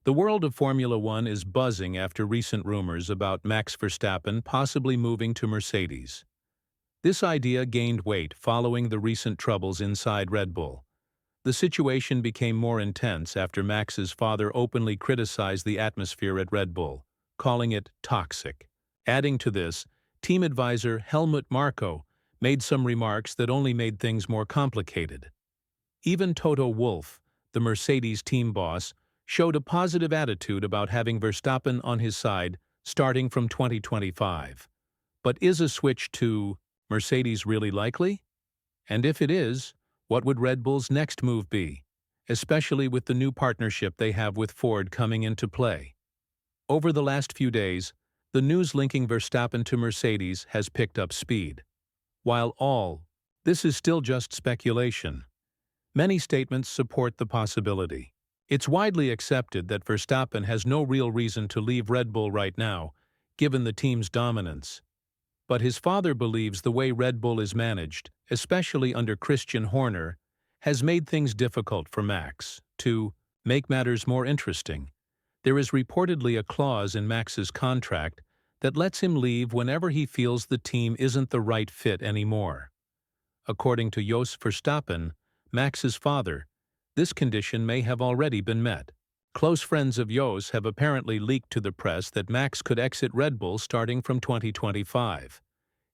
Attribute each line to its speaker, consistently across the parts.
Speaker 1: The world of Formula One is buzzing after recent rumors about Max Verstappen possibly moving to Mercedes. This idea gained weight following the recent troubles inside Red Bull. The situation became more intense after Max's father openly criticized the atmosphere at Red Bull, calling it toxic. Adding to this, team advisor Helmut Marko made some remarks that only made things more complicated. Even Toto Wolff, the Mercedes team boss, showed a positive attitude about having Verstappen on his side starting from 2025. But is a switch to Mercedes really likely? And if it is, what would Red Bull's next move be, especially with the new partnership they have with Ford coming into play? Over the last few days, the news linking Verstappen to Mercedes has picked up speed. While this is still just speculation, many statements support the possibility. It's widely accepted that Verstappen has no real reason to leave Red Bull right now, given the team's dominance. But his father believes the way Red Bull is managed, especially under Christian Horner, has made things difficult for Max. To make matters more interesting, there is reportedly a clause in Max's contract that lets him leave whenever he feels the team isn't the right fit anymore. According to Jos Verstappen, Max's father, this condition may have already been met. Close friends of Jos have apparently leaked to the press that Max could exit Red Bull starting from 2025.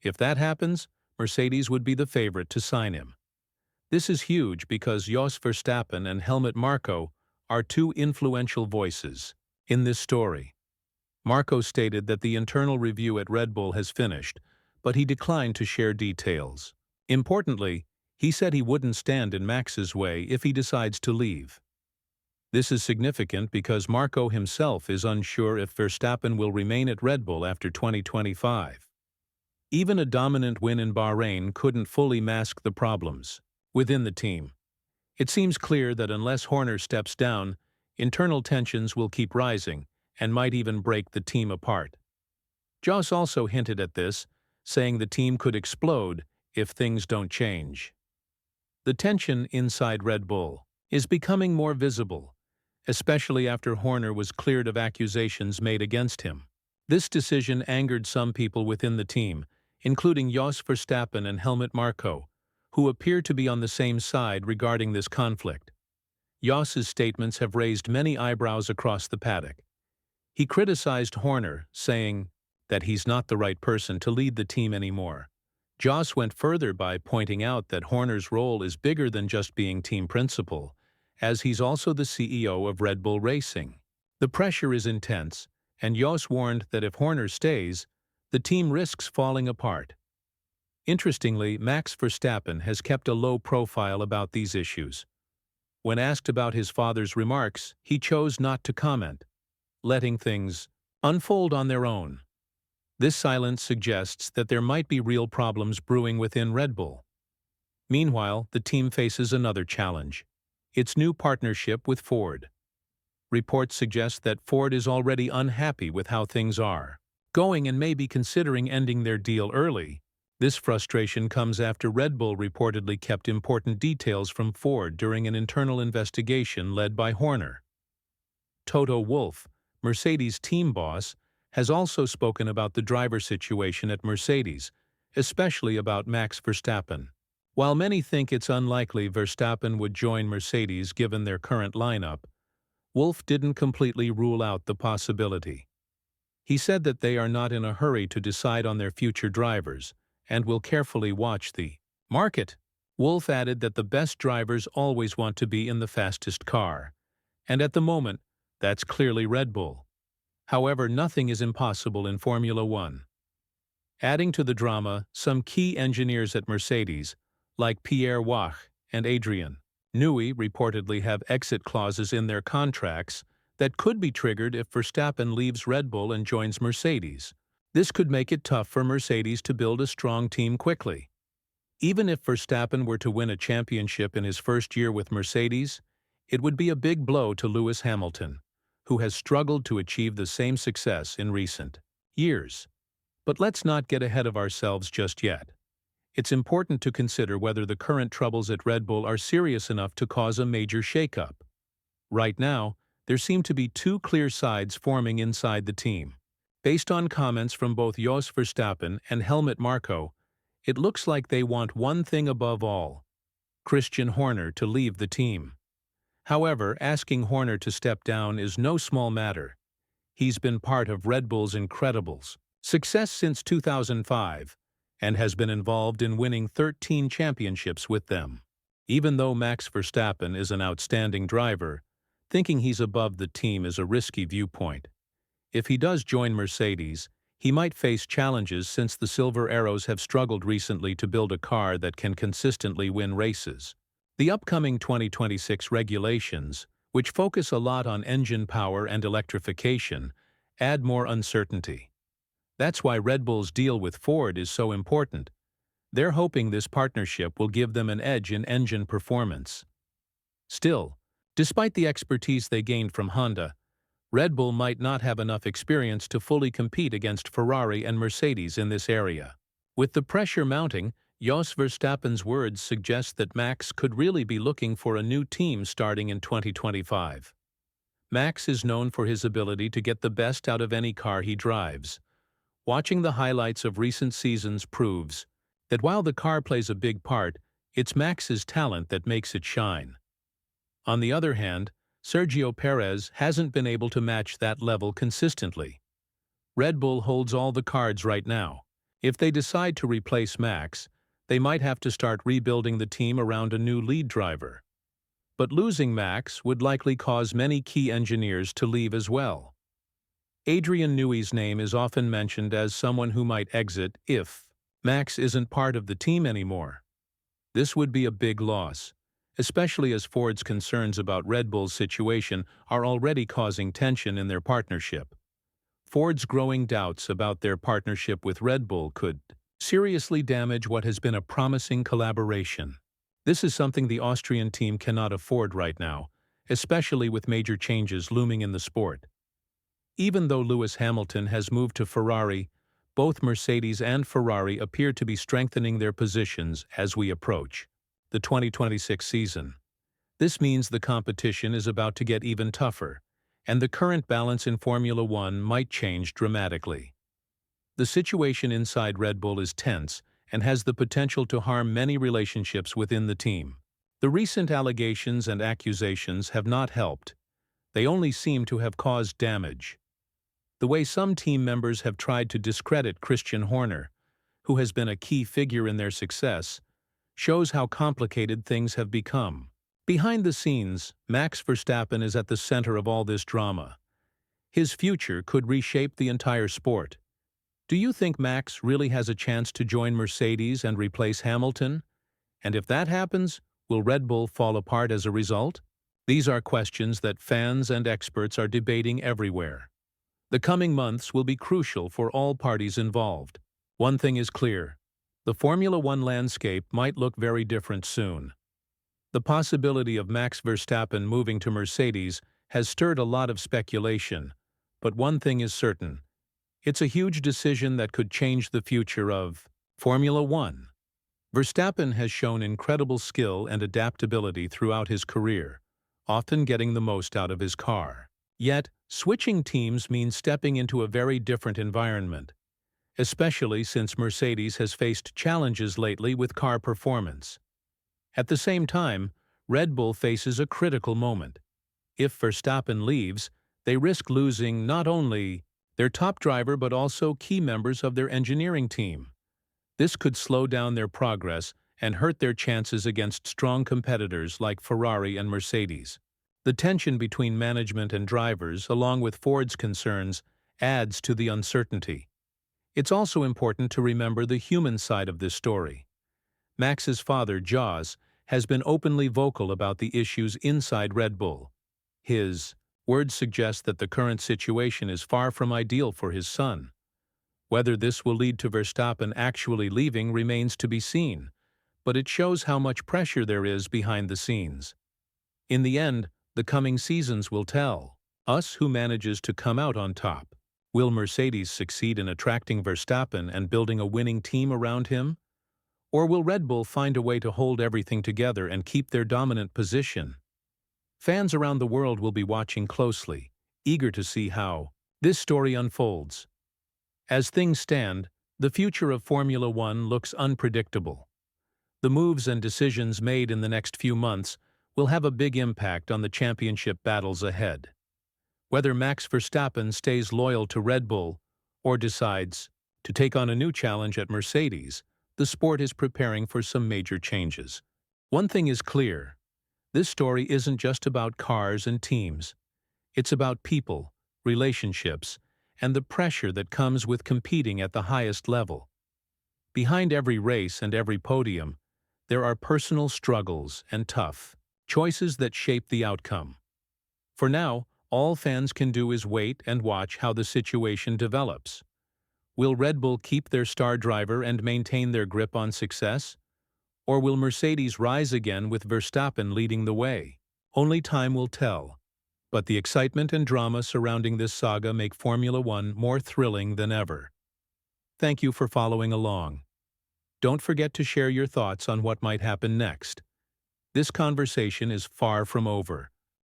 Speaker 1: If that happens, Mercedes would be the favorite to sign him. This is huge because Jos Verstappen and Helmut Marko are two influential voices in this story. Marko stated that the internal review at Red Bull has finished, but he declined to share details. Importantly, he said he wouldn't stand in Max's way if he decides to leave. This is significant because Marko himself is unsure if Verstappen will remain at Red Bull after 2025. Even a dominant win in Bahrain couldn't fully mask the problems within the team. It seems clear that unless Horner steps down, internal tensions will keep rising and might even break the team apart. Jos also hinted at this, saying the team could explode if things don't change. The tension inside Red Bull is becoming more visible, especially after Horner was cleared of accusations made against him. This decision angered some people within the team, including Jos Verstappen and Helmut Marko, who appear to be on the same side regarding this conflict. Jos's statements have raised many eyebrows across the paddock. He criticized Horner, saying that he's not the right person to lead the team anymore. Jos went further by pointing out that Horner's role is bigger than just being team principal, as he's also the CEO of Red Bull Racing. The pressure is intense, and Jos warned that if Horner stays, the team risks falling apart. Interestingly, Max Verstappen has kept a low profile about these issues. When asked about his father's remarks, he chose not to comment, letting things unfold on their own. This silence suggests that there might be real problems brewing within Red Bull. Meanwhile, the team faces another challenge: its new partnership with Ford. Reports suggest that Ford is already unhappy with how things are going and may be considering ending their deal early. This frustration comes after Red Bull reportedly kept important details from Ford during an internal investigation led by Horner. Toto Wolff, Mercedes team boss, has also spoken about the driver situation at Mercedes, especially about Max Verstappen. While many think it's unlikely Verstappen would join Mercedes given their current lineup, Wolff didn't completely rule out the possibility. He said that they are not in a hurry to decide on their future drivers and will carefully watch the market. Wolff added that the best drivers always want to be in the fastest car, and at the moment, that's clearly Red Bull. However, nothing is impossible in Formula One. Adding to the drama, some key engineers at Mercedes, like Pierre Wach and Adrian Newey, reportedly have exit clauses in their contracts that could be triggered if Verstappen leaves Red Bull and joins Mercedes. This could make it tough for Mercedes to build a strong team quickly. Even if Verstappen were to win a championship in his first year with Mercedes, it would be a big blow to Lewis Hamilton, who has struggled to achieve the same success in recent years. But let's not get ahead of ourselves just yet. It's important to consider whether the current troubles at Red Bull are serious enough to cause a major shakeup. Right now, there seem to be two clear sides forming inside the team. Based on comments from both Jos Verstappen and Helmut Marko, it looks like they want one thing above all: Christian Horner to leave the team. However, asking Horner to step down is no small matter. He's been part of Red Bull's incredible success since 2005 and has been involved in winning 13 championships with them. Even though Max Verstappen is an outstanding driver, thinking he's above the team is a risky viewpoint. If he does join Mercedes, he might face challenges since the Silver Arrows have struggled recently to build a car that can consistently win races. The upcoming 2026 regulations, which focus a lot on engine power and electrification, add more uncertainty. That's why Red Bull's deal with Ford is so important. They're hoping this partnership will give them an edge in engine performance. Still, despite the expertise they gained from Honda, Red Bull might not have enough experience to fully compete against Ferrari and Mercedes in this area. With the pressure mounting, Jos Verstappen's words suggest that Max could really be looking for a new team starting in 2025. Max is known for his ability to get the best out of any car he drives. Watching the highlights of recent seasons proves that while the car plays a big part, it's Max's talent that makes it shine. On the other hand, Sergio Perez hasn't been able to match that level consistently. Red Bull holds all the cards right now. If they decide to replace Max, they might have to start rebuilding the team around a new lead driver. But losing Max would likely cause many key engineers to leave as well. Adrian Newey's name is often mentioned as someone who might exit if Max isn't part of the team anymore. This would be a big loss, especially as Ford's concerns about Red Bull's situation are already causing tension in their partnership. Ford's growing doubts about their partnership with Red Bull could seriously damage what has been a promising collaboration. This is something the Austrian team cannot afford right now, especially with major changes looming in the sport. Even though Lewis Hamilton has moved to Ferrari, both Mercedes and Ferrari appear to be strengthening their positions as we approach the 2026 season. This means the competition is about to get even tougher, and the current balance in Formula One might change dramatically. The situation inside Red Bull is tense and has the potential to harm many relationships within the team. The recent allegations and accusations have not helped. They only seem to have caused damage. The way some team members have tried to discredit Christian Horner, who has been a key figure in their success, shows how complicated things have become. Behind the scenes, Max Verstappen is at the center of all this drama. His future could reshape the entire sport. Do you think Max really has a chance to join Mercedes and replace Hamilton? And if that happens, will Red Bull fall apart as a result? These are questions that fans and experts are debating everywhere. The coming months will be crucial for all parties involved. One thing is clear: the Formula One landscape might look very different soon. The possibility of Max Verstappen moving to Mercedes has stirred a lot of speculation, but one thing is certain: it's a huge decision that could change the future of Formula One. Verstappen has shown incredible skill and adaptability throughout his career, often getting the most out of his car. Yet, switching teams means stepping into a very different environment, especially since Mercedes has faced challenges lately with car performance. At the same time, Red Bull faces a critical moment. If Verstappen leaves, they risk losing not only their top driver but also key members of their engineering team. This could slow down their progress and hurt their chances against strong competitors like Ferrari and Mercedes. The tension between management and drivers, along with Ford's concerns, adds to the uncertainty. It's also important to remember the human side of this story. Max's father, Jos, has been openly vocal about the issues inside Red Bull. His words suggest that the current situation is far from ideal for his son. Whether this will lead to Verstappen actually leaving remains to be seen, but it shows how much pressure there is behind the scenes. In the end, the coming seasons will tell us who manages to come out on top. Will Mercedes succeed in attracting Verstappen and building a winning team around him? Or will Red Bull find a way to hold everything together and keep their dominant position? Fans around the world will be watching closely, eager to see how this story unfolds. As things stand, the future of Formula One looks unpredictable. The moves and decisions made in the next few months will have a big impact on the championship battles ahead. Whether Max Verstappen stays loyal to Red Bull or decides to take on a new challenge at Mercedes, the sport is preparing for some major changes. One thing is clear: this story isn't just about cars and teams. It's about people, relationships, and the pressure that comes with competing at the highest level. Behind every race and every podium, there are personal struggles and tough choices that shape the outcome. For now, all fans can do is wait and watch how the situation develops. Will Red Bull keep their star driver and maintain their grip on success? Or will Mercedes rise again with Verstappen leading the way? Only time will tell. But the excitement and drama surrounding this saga make Formula One more thrilling than ever. Thank you for following along. Don't forget to share your thoughts on what might happen next. This conversation is far from over.